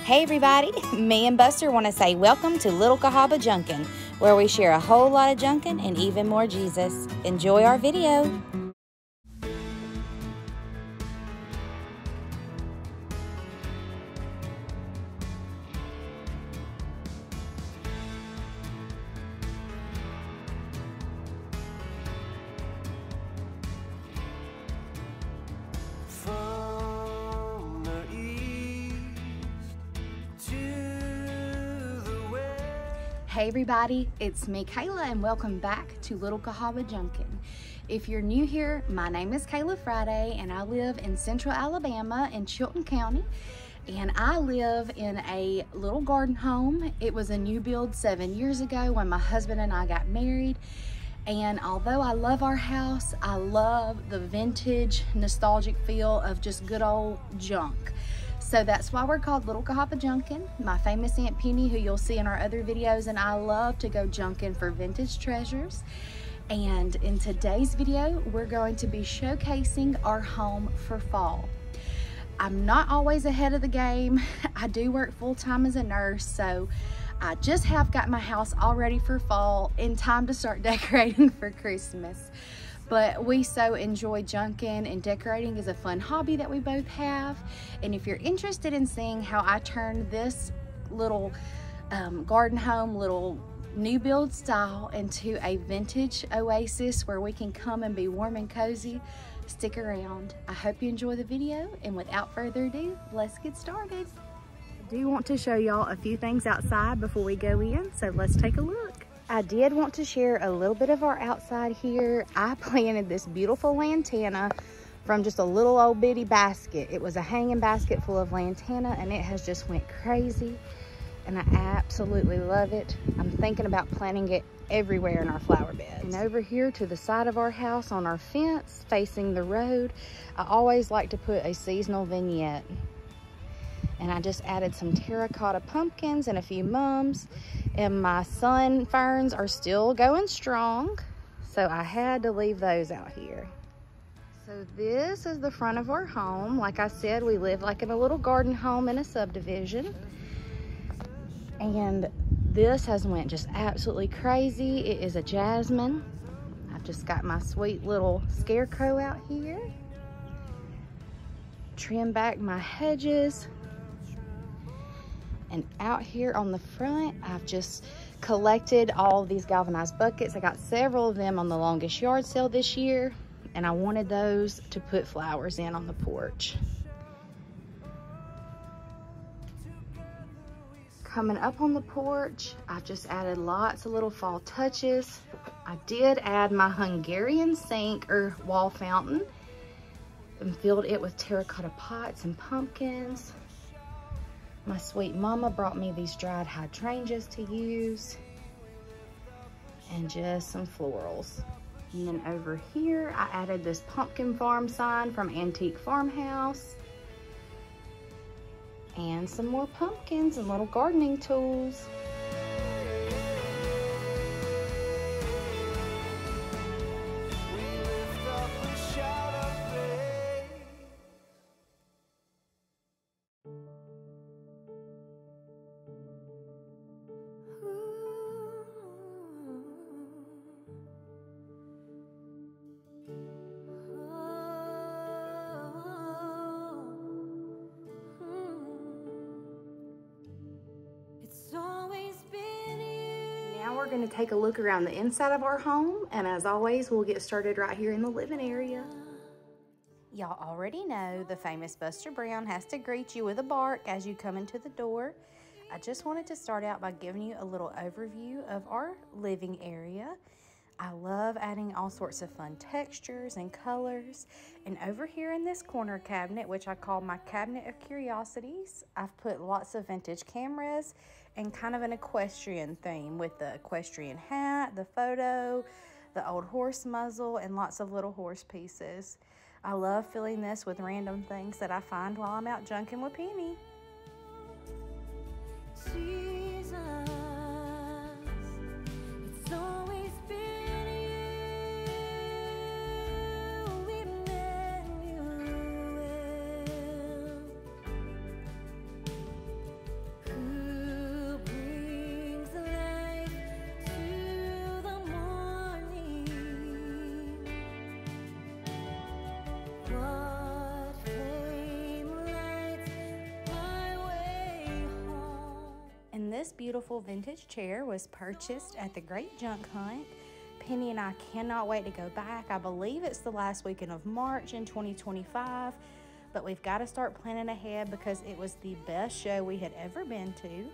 Hey everybody, me and Buster want to say welcome to Little Cahaba Junkin, where we share a whole lot of Junkin and even more Jesus. Enjoy our video. Hey everybody, it's me Kayla and welcome back to Little Cahaba Junkin. If you're new here, my name is Kayla Friday and I live in central Alabama in Chilton County, and I live in a little garden home. It was a new build 7 years ago when my husband and I got married, and although I love our house, I love the vintage nostalgic feel of just good old junk. So that's why we're called Little Cahaba Junkin. My famous Aunt Penny, who you'll see in our other videos, and I love to go junkin for vintage treasures. And in today's video, we're going to be showcasing our home for fall. I'm not always ahead of the game. I do work full-time as a nurse, so I just have got my house all ready for fall in time to start decorating for Christmas. But we so enjoy junkin, and decorating is a fun hobby that we both have. And if you're interested in seeing how I turned this little garden home, little new build style into a vintage oasis where we can come and be warm and cozy, stick around. I hope you enjoy the video, and without further ado, let's get started. I do want to show y'all a few things outside before we go in, so let's take a look. I did want to share a little bit of our outside here. I planted this beautiful lantana from just a little old bitty basket. It was a hanging basket full of lantana, and it has just went crazy, and I absolutely love it. I'm thinking about planting it everywhere in our flower beds. And over here to the side of our house on our fence facing the road, I always like to put a seasonal vignette. And I just added some terracotta pumpkins and a few mums, and my sun ferns are still going strong, so I had to leave those out here. So this is the front of our home. Like I said, we live like in a little garden home in a subdivision, and this has went just absolutely crazy. It is a jasmine. I've just got my sweet little scarecrow out here. Trim back my hedges. And out here on the front, I've just collected all of these galvanized buckets. I got several of them on the longest yard sale this year, and I wanted those to put flowers in on the porch. Coming up on the porch, I've just added lots of little fall touches. I did add my Hungarian sink or wall fountain and filled it with terracotta pots and pumpkins. My sweet mama brought me these dried hydrangeas to use, and just some florals. And then over here, I added this pumpkin farm sign from Antique Farmhouse, and some more pumpkins and little gardening tools. We're going to take a look around the inside of our home, and as always, we'll get started right here in the living area. Y'all already know the famous Buster Brown has to greet you with a bark as you come into the door. I just wanted to start out by giving you a little overview of our living area. I love adding all sorts of fun textures and colors. And over here in this corner cabinet, which I call my cabinet of curiosities, I've put lots of vintage cameras and kind of an equestrian theme with the equestrian hat, the photo, the old horse muzzle, and lots of little horse pieces. I love filling this with random things that I find while I'm out junkin with Penny. beautiful vintage chair was purchased at the Great Junk Hunt. Penny and I cannot wait to go back. I believe it's the last weekend of March in 2025, but we've got to start planning ahead because it was the best show we had ever been to.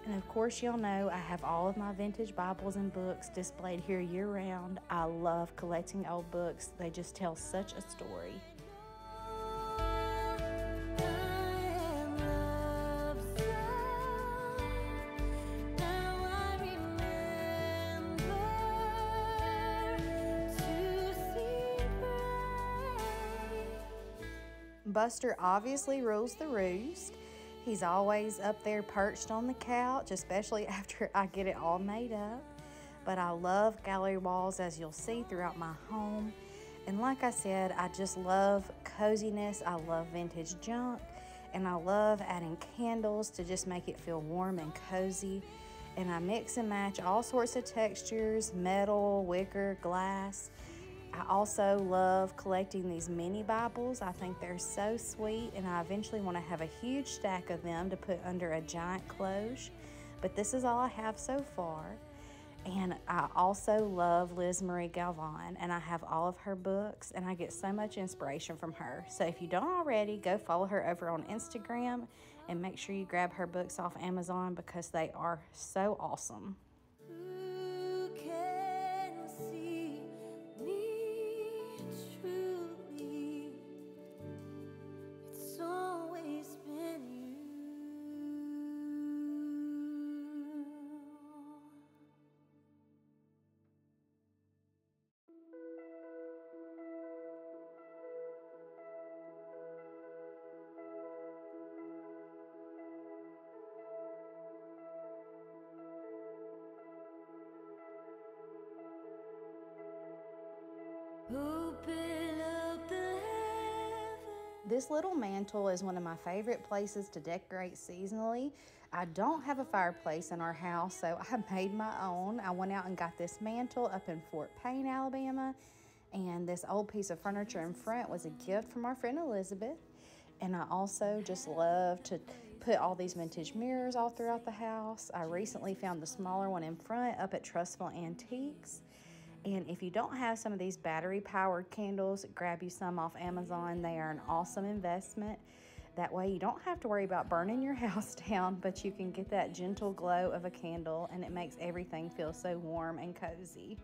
And of course, y'all know I have all of my vintage Bibles and books displayed here year-round. I love collecting old books. They just tell such a story. Buster obviously rules the roost. He's always up there perched on the couch, especially after I get it all made up. But I love gallery walls, as you'll see throughout my home. And like I said, I just love coziness. I love vintage junk. And I love adding candles to just make it feel warm and cozy. And I mix and match all sorts of textures, metal, wicker, glass. I also love collecting these mini Bibles. I think they're so sweet, and I eventually want to have a huge stack of them to put under a giant cloche. But this is all I have so far. And I also love Liz Marie Galvan, and I have all of her books, and I get so much inspiration from her. So if you don't already, go follow her over on Instagram and make sure you grab her books off Amazon because they are so awesome. This little mantle is one of my favorite places to decorate seasonally. I don't have a fireplace in our house, so I made my own. I went out and got this mantle up in Fort Payne, Alabama, and this old piece of furniture in front was a gift from our friend Elizabeth. And I also just love to put all these vintage mirrors all throughout the house. I recently found the smaller one in front up at Trustful Antiques. And if you don't have some of these battery-powered candles, grab you some off Amazon. They are an awesome investment. That way you don't have to worry about burning your house down, but you can get that gentle glow of a candle, and it makes everything feel so warm and cozy.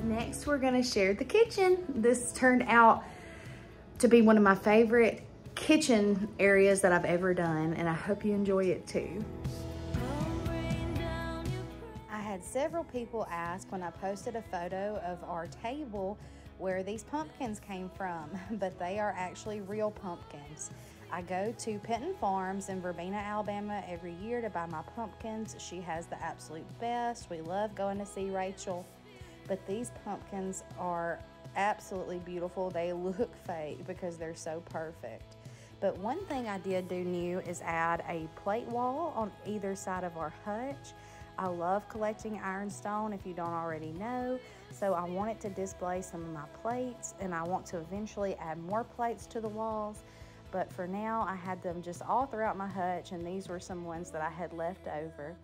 Next, we're gonna share the kitchen. This turned out to be one of my favorite kitchen areas that I've ever done, and I hope you enjoy it too. I had several people ask when I posted a photo of our table where these pumpkins came from, but they are actually real pumpkins. I go to Penton Farms in Verbena, Alabama every year to buy my pumpkins. She has the absolute best. We love going to see Rachel. But these pumpkins are absolutely beautiful. They look fake because they're so perfect. But one thing I did do new is add a plate wall on either side of our hutch. I love collecting ironstone, if you don't already know. So I wanted to display some of my plates, and I want to eventually add more plates to the walls. But for now, I had them just all throughout my hutch, and these were some ones that I had left over.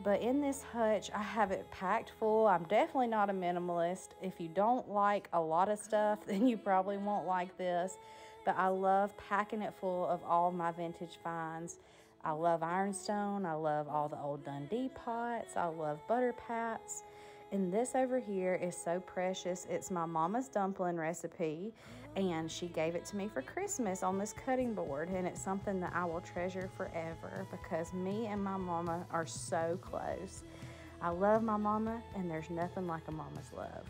But in this hutch, I have it packed full. I'm definitely not a minimalist. If you don't like a lot of stuff, then you probably won't like this. But I love packing it full of all my vintage finds. I love ironstone. I love all the old Dundee pots. I love butter pats. And this over here is so precious. It's my mama's dumpling recipe. and she gave it to me for Christmas on this cutting board, and it's something that I will treasure forever because me and my mama are so close. I love my mama, and there's nothing like a mama's love.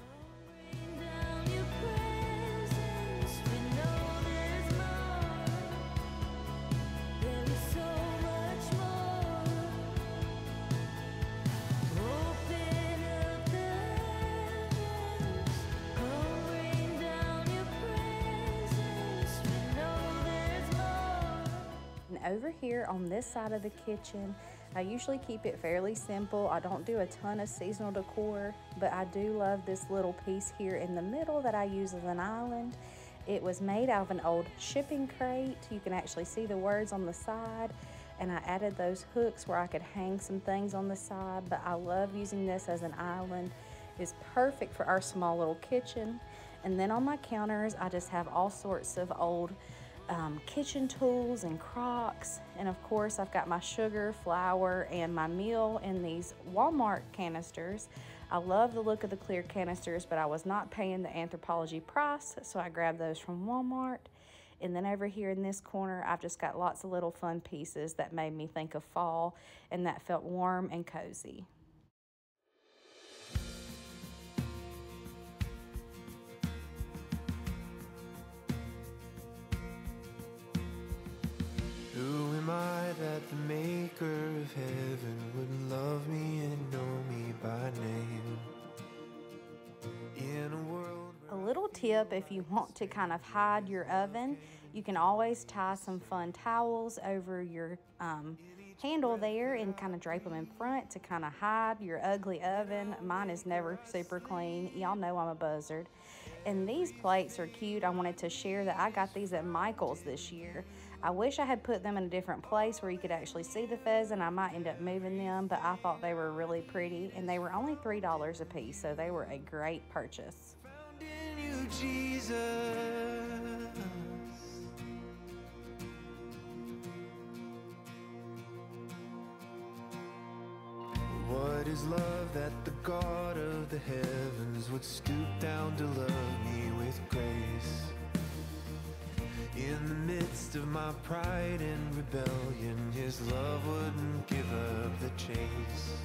Over here on this side of the kitchen, I usually keep it fairly simple. I don't do a ton of seasonal decor, but I do love this little piece here in the middle that I use as an island. It was made out of an old shipping crate. You can actually see the words on the side, and I added those hooks where I could hang some things on the side, but I love using this as an island. It's perfect for our small little kitchen. And then on my counters, I just have all sorts of old kitchen tools and crocks, and of course I've got my sugar, flour, and my meal in these Walmart canisters. I love the look of the clear canisters, but I was not paying the Anthropologie price, so I grabbed those from Walmart. And then over here in this corner, I've just got lots of little fun pieces that made me think of fall and that felt warm and cozy. Who am I that the maker of heaven wouldn't love me and know me by name? In a world A little tip, if you want to kind of hide your oven, you can always tie some fun towels over your handle there and kind of drape them in front to kind of hide your ugly oven. Mine is never super clean. Y'all know I'm a buzzard. And these plates are cute. I wanted to share that I got these at Michael's this year. I wish I had put them in a different place where you could actually see the pheasant. I might end up moving them, but I thought they were really pretty, and they were only $3 a piece, so they were a great purchase. found in you, Jesus. What is love that the God of the heavens would stoop down to love me with grace? In the midst of my pride and rebellion, his love wouldn't give up the chase.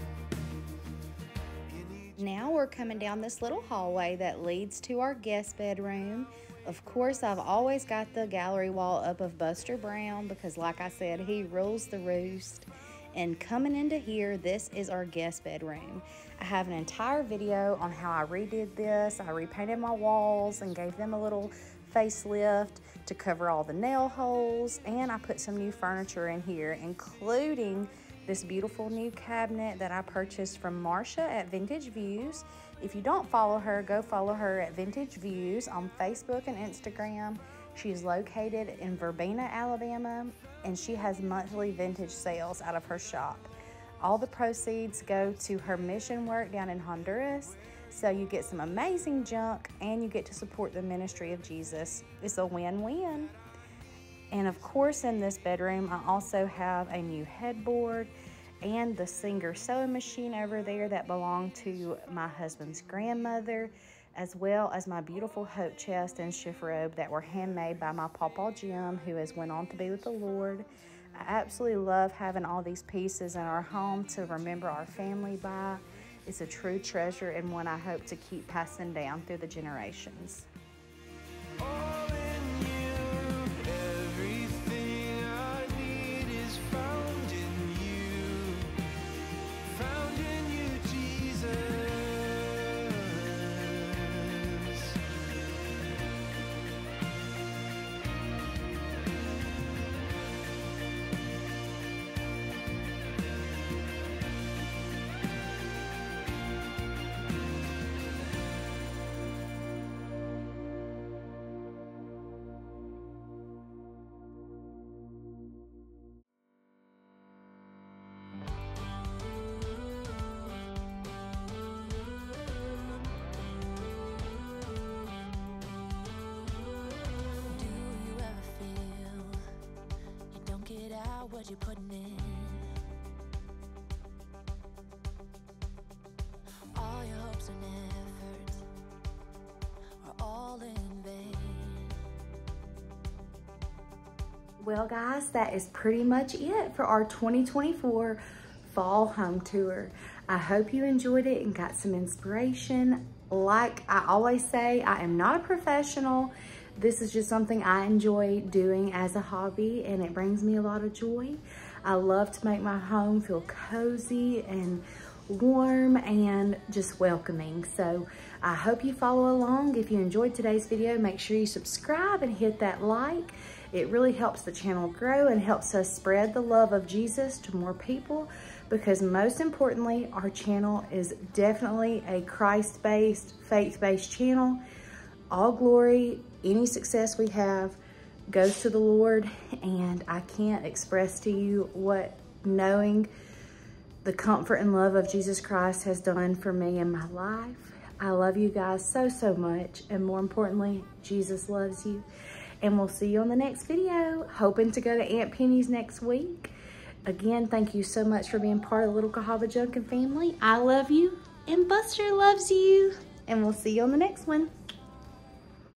Now we're coming down this little hallway that leads to our guest bedroom. Of course, I've always got the gallery wall up of Buster Brown because, like I said, he rules the roost. And coming into here, this is our guest bedroom. I have an entire video on how I redid this. I repainted my walls and gave them a little facelift to cover all the nail holes, and I put some new furniture in here, including this beautiful new cabinet that I purchased from Marsha at Vintage Views. If you don't follow her, go follow her at Vintage Views on Facebook and Instagram. She's located in Verbena, Alabama, and she has monthly vintage sales out of her shop. All the proceeds go to her mission work down in Honduras, so you get some amazing junk and you get to support the ministry of Jesus. It's a win-win. And of course, in this bedroom, I also have a new headboard and the Singer sewing machine over there that belonged to my husband's grandmother, as well as my beautiful hope chest and chifforobe that were handmade by my Pawpaw Jim, who has went on to be with the Lord. I absolutely love having all these pieces in our home to remember our family by. It's a true treasure and one I hope to keep passing down through the generations. All in you, everything I need is found in you, Jesus. What you're putting in, all your hopes and efforts are all in vain. Well guys, that is pretty much it for our 2024 fall home tour. I hope you enjoyed it and got some inspiration. Like I always say, I am not a professional. This is just something I enjoy doing as a hobby, and it brings me a lot of joy. I love to make my home feel cozy and warm and just welcoming. So I hope you follow along. If you enjoyed today's video, make sure you subscribe and hit that like. It really helps the channel grow and helps us spread the love of Jesus to more people, because most importantly, our channel is definitely a Christ-based, faith-based channel. All glory, any success we have goes to the Lord, and I can't express to you what knowing the comfort and love of Jesus Christ has done for me in my life. I love you guys so, so much, and more importantly, Jesus loves you. And we'll see you on the next video. Hoping to go to Aunt Penny's next week. Again, thank you so much for being part of the Little Cahaba Junkin family. I love you, and Buster loves you. And we'll see you on the next one.